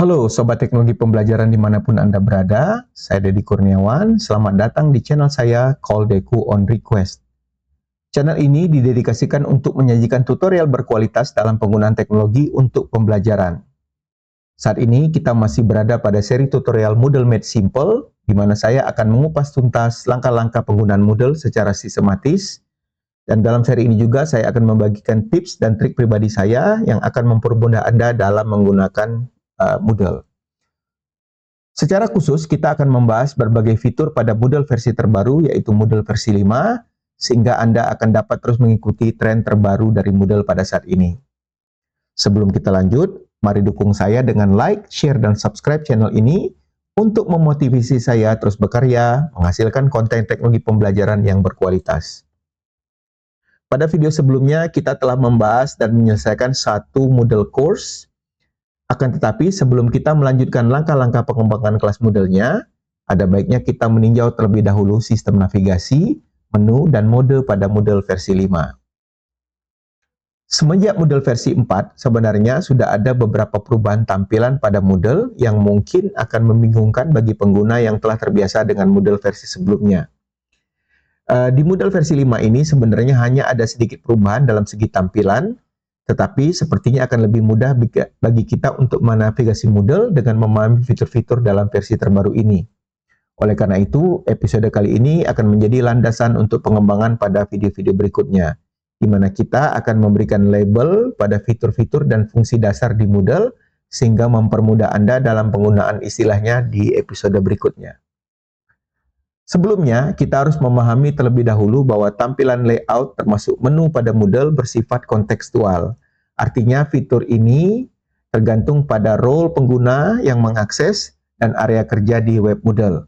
Halo Sobat Teknologi Pembelajaran dimanapun Anda berada, saya Deddy Kurniawan, selamat datang di channel saya Call Deku on Request. Channel ini didedikasikan untuk menyajikan tutorial berkualitas dalam penggunaan teknologi untuk pembelajaran. Saat ini kita masih berada pada seri tutorial Moodle Made Simple, di mana saya akan mengupas tuntas langkah-langkah penggunaan Moodle secara sistematis. Dan dalam seri ini juga saya akan membagikan tips dan trik pribadi saya yang akan mempermudah Anda dalam menggunakan Moodle. Secara khusus kita akan membahas berbagai fitur pada Moodle versi terbaru, yaitu Moodle versi 5, sehingga Anda akan dapat terus mengikuti tren terbaru dari Moodle pada saat ini. Sebelum kita lanjut, mari dukung saya dengan like, share, dan subscribe channel ini untuk memotivasi saya terus bekerja, menghasilkan konten teknologi pembelajaran yang berkualitas. Pada video sebelumnya, kita telah membahas dan menyelesaikan satu Moodle course. Akan tetapi, sebelum kita melanjutkan langkah-langkah pengembangan kelas Moodle-nya, ada baiknya kita meninjau terlebih dahulu sistem navigasi, menu, dan mode pada Moodle versi 5. Semenjak Moodle versi 4, sebenarnya sudah ada beberapa perubahan tampilan pada Moodle yang mungkin akan membingungkan bagi pengguna yang telah terbiasa dengan Moodle versi sebelumnya. Di Moodle versi 5 ini sebenarnya hanya ada sedikit perubahan dalam segi tampilan, tetapi sepertinya akan lebih mudah bagi kita untuk menavigasi Moodle dengan memahami fitur-fitur dalam versi terbaru ini. Oleh karena itu, episode kali ini akan menjadi landasan untuk pengembangan pada video-video berikutnya, di mana kita akan memberikan label pada fitur-fitur dan fungsi dasar di Moodle, sehingga mempermudah Anda dalam penggunaan istilahnya di episode berikutnya. Sebelumnya, kita harus memahami terlebih dahulu bahwa tampilan layout termasuk menu pada Moodle bersifat kontekstual. Artinya fitur ini tergantung pada role pengguna yang mengakses dan area kerja di web Moodle.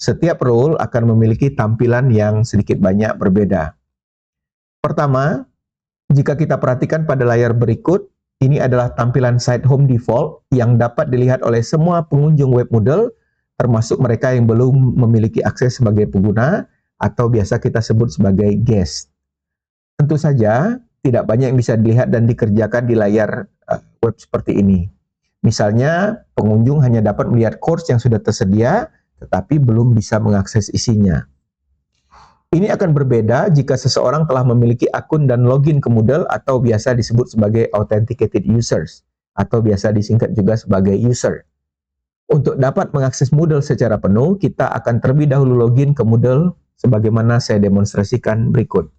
Setiap role akan memiliki tampilan yang sedikit banyak berbeda. Pertama, jika kita perhatikan pada layar berikut, ini adalah tampilan site home default yang dapat dilihat oleh semua pengunjung web Moodle, termasuk mereka yang belum memiliki akses sebagai pengguna atau biasa kita sebut sebagai guest. Tentu saja, tidak banyak yang bisa dilihat dan dikerjakan di layar web seperti ini. Misalnya, pengunjung hanya dapat melihat course yang sudah tersedia, tetapi belum bisa mengakses isinya. Ini akan berbeda jika seseorang telah memiliki akun dan login ke Moodle atau biasa disebut sebagai authenticated users, atau biasa disingkat juga sebagai user. Untuk dapat mengakses Moodle secara penuh, kita akan terlebih dahulu login ke Moodle sebagaimana saya demonstrasikan berikut.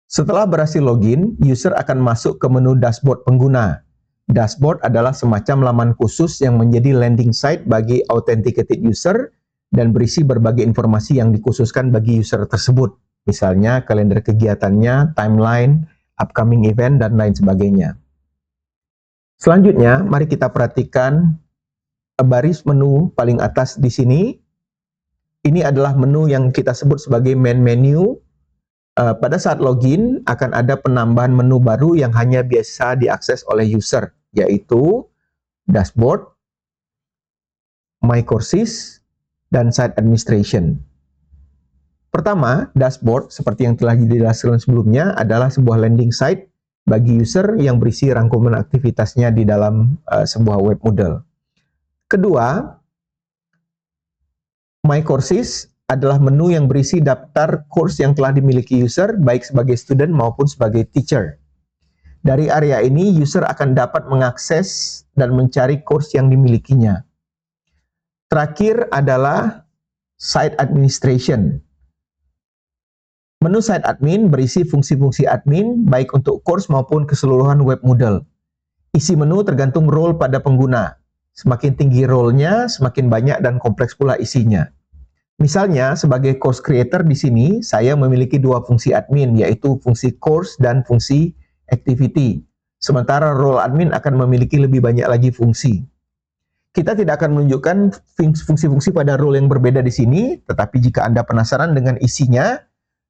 Setelah berhasil login, user akan masuk ke menu dashboard pengguna. Dashboard adalah semacam laman khusus yang menjadi landing site bagi authenticated user dan berisi berbagai informasi yang dikhususkan bagi user tersebut. Misalnya kalender kegiatannya, timeline, upcoming event, dan lain sebagainya. Selanjutnya, mari kita perhatikan baris menu paling atas di sini. Ini adalah menu yang kita sebut sebagai main menu. Pada saat login, akan ada penambahan menu baru yang hanya biasa diakses oleh user, yaitu dashboard, my courses, dan site administration. Pertama, dashboard seperti yang telah dijelaskan sebelumnya adalah sebuah landing site bagi user yang berisi rangkuman aktivitasnya di dalam sebuah web Moodle. Kedua, my courses adalah menu yang berisi daftar course yang telah dimiliki user baik sebagai student maupun sebagai teacher. Dari area ini, user akan dapat mengakses dan mencari course yang dimilikinya. Terakhir adalah site administration. Menu site admin berisi fungsi-fungsi admin baik untuk course maupun keseluruhan web Moodle. Isi menu tergantung role pada pengguna. Semakin tinggi role-nya, semakin banyak dan kompleks pula isinya. Misalnya, sebagai course creator di sini, saya memiliki dua fungsi admin, yaitu fungsi course dan fungsi activity. Sementara role admin akan memiliki lebih banyak lagi fungsi. Kita tidak akan menunjukkan fungsi-fungsi pada role yang berbeda di sini, tetapi jika Anda penasaran dengan isinya,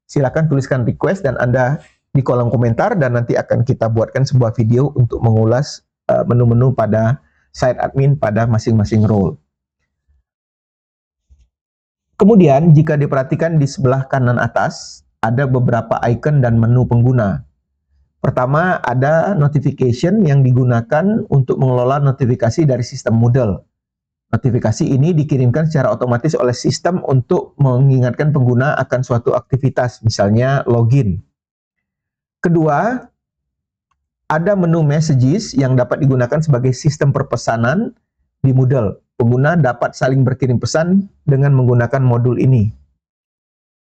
silakan tuliskan request dan Anda di kolom komentar dan nanti akan kita buatkan sebuah video untuk mengulas menu-menu pada site admin pada masing-masing role. Kemudian jika diperhatikan di sebelah kanan atas, ada beberapa icon dan menu pengguna. Pertama, ada notification yang digunakan untuk mengelola notifikasi dari sistem Moodle. Notifikasi ini dikirimkan secara otomatis oleh sistem untuk mengingatkan pengguna akan suatu aktivitas, misalnya login. Kedua, ada menu messages yang dapat digunakan sebagai sistem perpesanan di Moodle. Pengguna dapat saling berkirim pesan dengan menggunakan modul ini.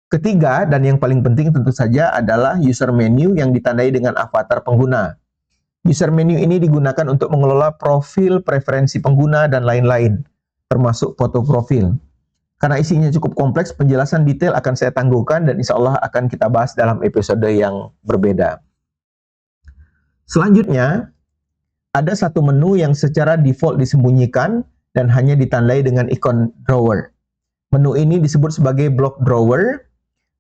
Ketiga, dan yang paling penting tentu saja adalah user menu yang ditandai dengan avatar pengguna. User menu ini digunakan untuk mengelola profil, preferensi pengguna, dan lain-lain, termasuk foto profil. Karena isinya cukup kompleks, penjelasan detail akan saya tangguhkan dan insya Allah akan kita bahas dalam episode yang berbeda. Selanjutnya, ada satu menu yang secara default disembunyikan dan hanya ditandai dengan ikon drawer. Menu ini disebut sebagai block drawer.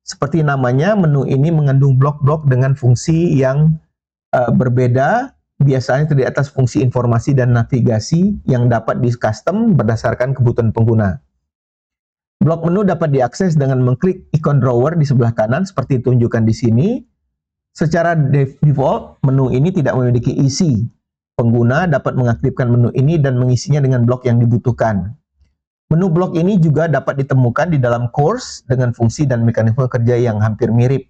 Seperti namanya, menu ini mengandung blok-blok dengan fungsi yang berbeda, biasanya terdiri atas fungsi informasi dan navigasi yang dapat di-custom berdasarkan kebutuhan pengguna. Blok menu dapat diakses dengan mengklik ikon drawer di sebelah kanan seperti ditunjukkan di sini. Secara default, menu ini tidak memiliki isi. Pengguna dapat mengaktifkan menu ini dan mengisinya dengan blok yang dibutuhkan. Menu blok ini juga dapat ditemukan di dalam course dengan fungsi dan mekanisme kerja yang hampir mirip.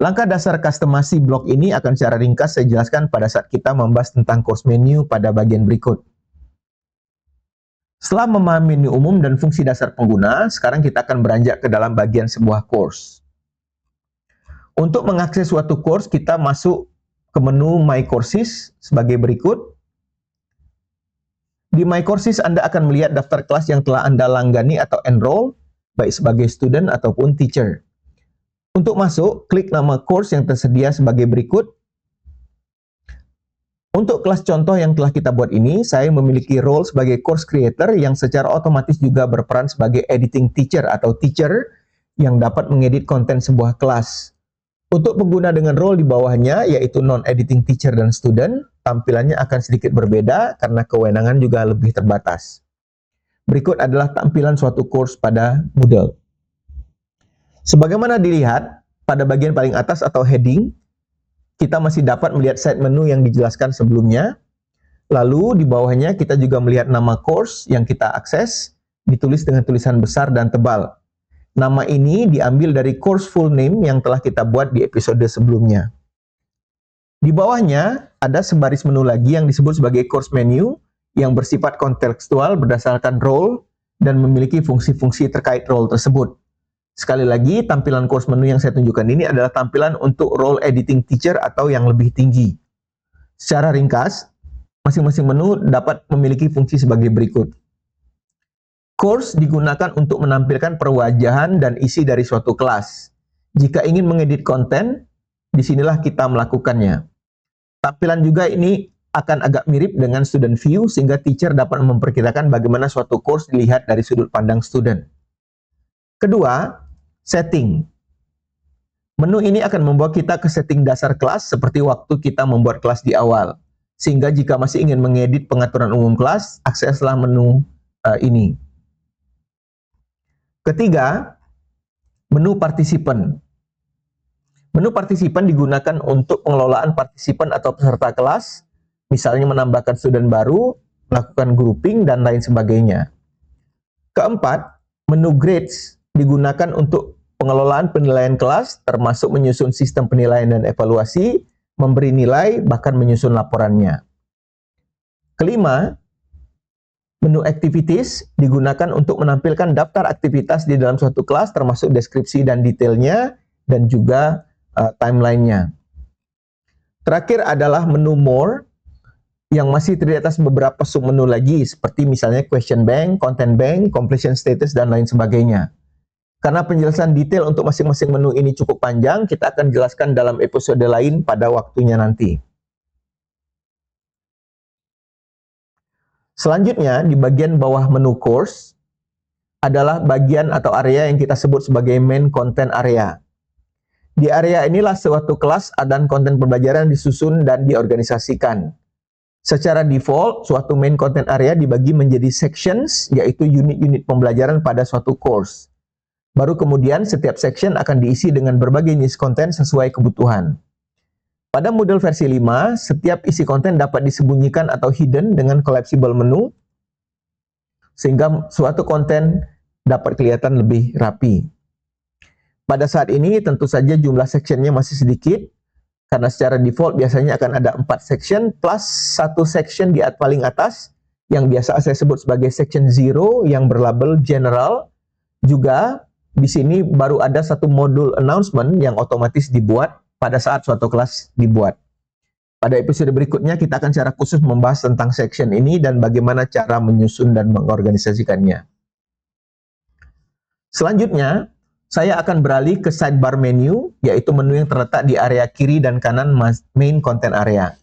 Langkah dasar customasi blok ini akan secara ringkas saya jelaskan pada saat kita membahas tentang course menu pada bagian berikut. Setelah memahami menu umum dan fungsi dasar pengguna, sekarang kita akan beranjak ke dalam bagian sebuah course. Untuk mengakses suatu course, kita masuk ke menu My Courses sebagai berikut. Di My Courses, Anda akan melihat daftar kelas yang telah Anda langgani atau enroll, baik sebagai student ataupun teacher. Untuk masuk, klik nama course yang tersedia sebagai berikut. Untuk kelas contoh yang telah kita buat ini, saya memiliki role sebagai course creator yang secara otomatis juga berperan sebagai editing teacher atau teacher yang dapat mengedit konten sebuah kelas. Untuk pengguna dengan role di bawahnya, yaitu non-editing teacher dan student, tampilannya akan sedikit berbeda karena kewenangan juga lebih terbatas. Berikut adalah tampilan suatu course pada Moodle. Sebagaimana dilihat, pada bagian paling atas atau heading, kita masih dapat melihat side menu yang dijelaskan sebelumnya. Lalu di bawahnya kita juga melihat nama course yang kita akses, ditulis dengan tulisan besar dan tebal. Nama ini diambil dari course full name yang telah kita buat di episode sebelumnya. Di bawahnya ada sebaris menu lagi yang disebut sebagai course menu yang bersifat kontekstual berdasarkan role dan memiliki fungsi-fungsi terkait role tersebut. Sekali lagi, tampilan course menu yang saya tunjukkan ini adalah tampilan untuk role editing teacher atau yang lebih tinggi. Secara ringkas, masing-masing menu dapat memiliki fungsi sebagai berikut. Course digunakan untuk menampilkan perwajahan dan isi dari suatu kelas. Jika ingin mengedit konten, disinilah kita melakukannya. Tampilan juga ini akan agak mirip dengan student view, sehingga teacher dapat memperkirakan bagaimana suatu course dilihat dari sudut pandang student. Kedua, setting. Menu ini akan membawa kita ke setting dasar kelas seperti waktu kita membuat kelas di awal. Sehingga jika masih ingin mengedit pengaturan umum kelas, akseslah menu ini. Ketiga, menu partisipan. Menu partisipan digunakan untuk pengelolaan partisipan atau peserta kelas, misalnya menambahkan student baru, melakukan grouping, dan lain sebagainya. Keempat, menu grades digunakan untuk pengelolaan penilaian kelas, termasuk menyusun sistem penilaian dan evaluasi, memberi nilai, bahkan menyusun laporannya. Kelima, menu activities digunakan untuk menampilkan daftar aktivitas di dalam suatu kelas, termasuk deskripsi dan detailnya, dan juga timeline-nya. Terakhir adalah menu more, yang masih terdiri atas beberapa submenu lagi, seperti misalnya question bank, content bank, completion status, dan lain sebagainya. Karena penjelasan detail untuk masing-masing menu ini cukup panjang, kita akan jelaskan dalam episode lain pada waktunya nanti. Selanjutnya, di bagian bawah menu course adalah bagian atau area yang kita sebut sebagai main content area. Di area inilah suatu kelas dan konten pembelajaran disusun dan diorganisasikan. Secara default, suatu main content area dibagi menjadi sections, yaitu unit-unit pembelajaran pada suatu course. Baru kemudian setiap section akan diisi dengan berbagai jenis konten sesuai kebutuhan. Pada Moodle versi 5, setiap isi konten dapat disembunyikan atau hidden dengan collapsible menu, sehingga suatu konten dapat kelihatan lebih rapi. Pada saat ini tentu saja jumlah sectionnya masih sedikit, karena secara default biasanya akan ada 4 section plus 1 section di paling atas, yang biasa saya sebut sebagai section 0 yang berlabel general. Juga di sini baru ada satu modul announcement yang otomatis dibuat pada saat suatu kelas dibuat. Pada episode berikutnya kita akan secara khusus membahas tentang section ini dan bagaimana cara menyusun dan mengorganisasikannya. Selanjutnya, saya akan beralih ke sidebar menu, yaitu menu yang terletak di area kiri dan kanan main content area.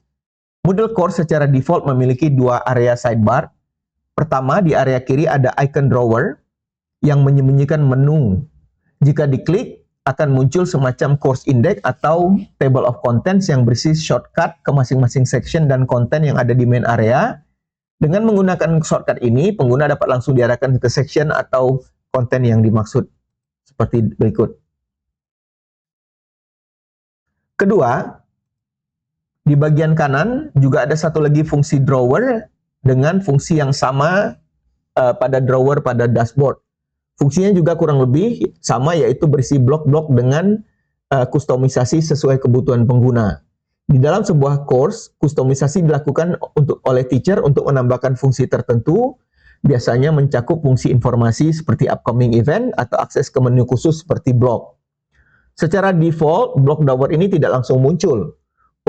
Moodle Course secara default memiliki dua area sidebar. Pertama, di area kiri ada icon drawer yang menyembunyikan menu. Jika diklik, akan muncul semacam course index atau table of contents yang berisi shortcut ke masing-masing section dan konten yang ada di main area. Dengan menggunakan shortcut ini, pengguna dapat langsung diarahkan ke section atau konten yang dimaksud, seperti berikut. Kedua, di bagian kanan juga ada satu lagi fungsi drawer dengan fungsi yang sama pada drawer pada dashboard. Fungsinya juga kurang lebih sama, yaitu berisi blok-blok dengan kustomisasi sesuai kebutuhan pengguna. Di dalam sebuah course, kustomisasi dilakukan oleh teacher untuk menambahkan fungsi tertentu, biasanya mencakup fungsi informasi seperti upcoming event atau akses ke menu khusus seperti blog. Secara default, blok drawer ini tidak langsung muncul.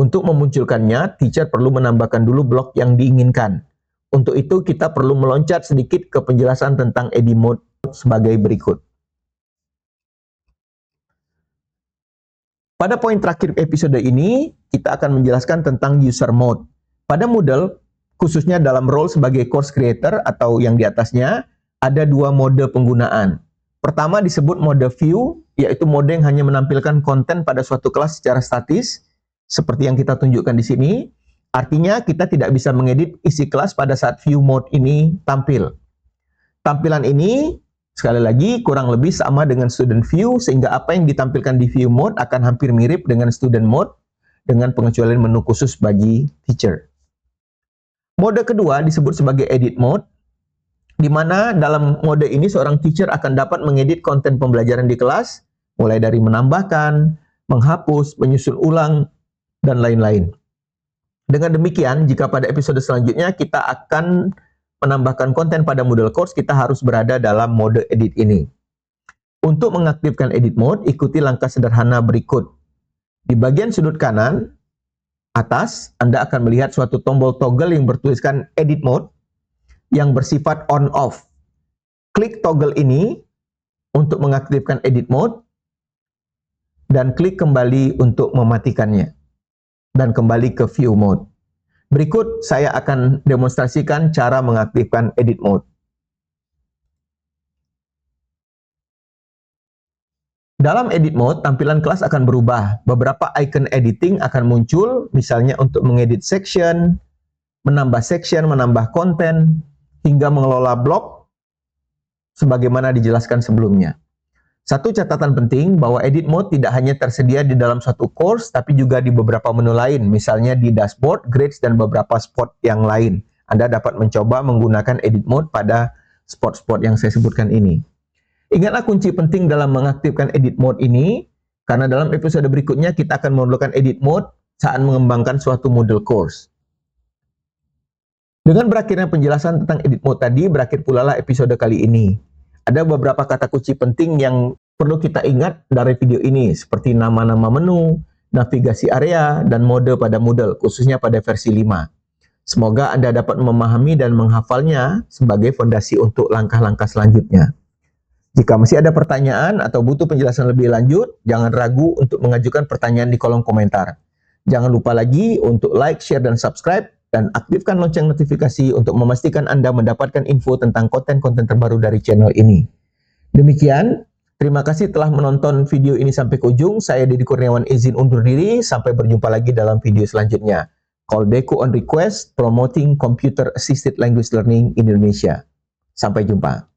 Untuk memunculkannya, teacher perlu menambahkan dulu blok yang diinginkan. Untuk itu, kita perlu meloncat sedikit ke penjelasan tentang edit mode sebagai berikut. Pada poin terakhir episode ini, kita akan menjelaskan tentang user mode. Pada Moodle, khususnya dalam role sebagai course creator atau yang di atasnya, ada dua mode penggunaan. Pertama disebut mode view, yaitu mode yang hanya menampilkan konten pada suatu kelas secara statis, seperti yang kita tunjukkan di sini. Artinya kita tidak bisa mengedit isi kelas pada saat view mode ini tampil. Tampilan ini sekali lagi kurang lebih sama dengan student view, sehingga apa yang ditampilkan di view mode akan hampir mirip dengan student mode dengan pengecualian menu khusus bagi teacher. Mode kedua disebut sebagai edit mode, di mana dalam mode ini seorang teacher akan dapat mengedit konten pembelajaran di kelas, mulai dari menambahkan, menghapus, menyusun ulang, dan lain-lain. Dengan demikian, jika pada episode selanjutnya kita akan menambahkan konten pada Moodle Course, kita harus berada dalam mode edit ini. Untuk mengaktifkan edit mode, ikuti langkah sederhana berikut. Di bagian sudut kanan atas, Anda akan melihat suatu tombol toggle yang bertuliskan edit mode yang bersifat on-off. Klik toggle ini untuk mengaktifkan edit mode dan klik kembali untuk mematikannya dan kembali ke view mode. Berikut saya akan demonstrasikan cara mengaktifkan edit mode. Dalam edit mode, tampilan kelas akan berubah. Beberapa icon editing akan muncul, misalnya untuk mengedit section, menambah konten, hingga mengelola blog, sebagaimana dijelaskan sebelumnya. Satu catatan penting bahwa edit mode tidak hanya tersedia di dalam satu course, tapi juga di beberapa menu lain, misalnya di dashboard, grades, dan beberapa spot yang lain. Anda dapat mencoba menggunakan edit mode pada spot-spot yang saya sebutkan ini. Ingatlah kunci penting dalam mengaktifkan edit mode ini, karena dalam episode berikutnya kita akan memerlukan edit mode saat mengembangkan suatu Moodle course. Dengan berakhirnya penjelasan tentang edit mode tadi, berakhir pula lah episode kali ini. Ada beberapa kata kunci penting yang perlu kita ingat dari video ini, seperti nama-nama menu, navigasi area, dan mode pada Moodle, khususnya pada versi 5. Semoga Anda dapat memahami dan menghafalnya sebagai fondasi untuk langkah-langkah selanjutnya. Jika masih ada pertanyaan atau butuh penjelasan lebih lanjut, jangan ragu untuk mengajukan pertanyaan di kolom komentar. Jangan lupa lagi untuk like, share, dan subscribe, dan aktifkan lonceng notifikasi untuk memastikan Anda mendapatkan info tentang konten-konten terbaru dari channel ini. Demikian, terima kasih telah menonton video ini sampai ke ujung. Saya Deddy Kurniawan izin undur diri, sampai berjumpa lagi dalam video selanjutnya. Call Deku on Request, Promoting Computer Assisted Language Learning in Indonesia. Sampai jumpa.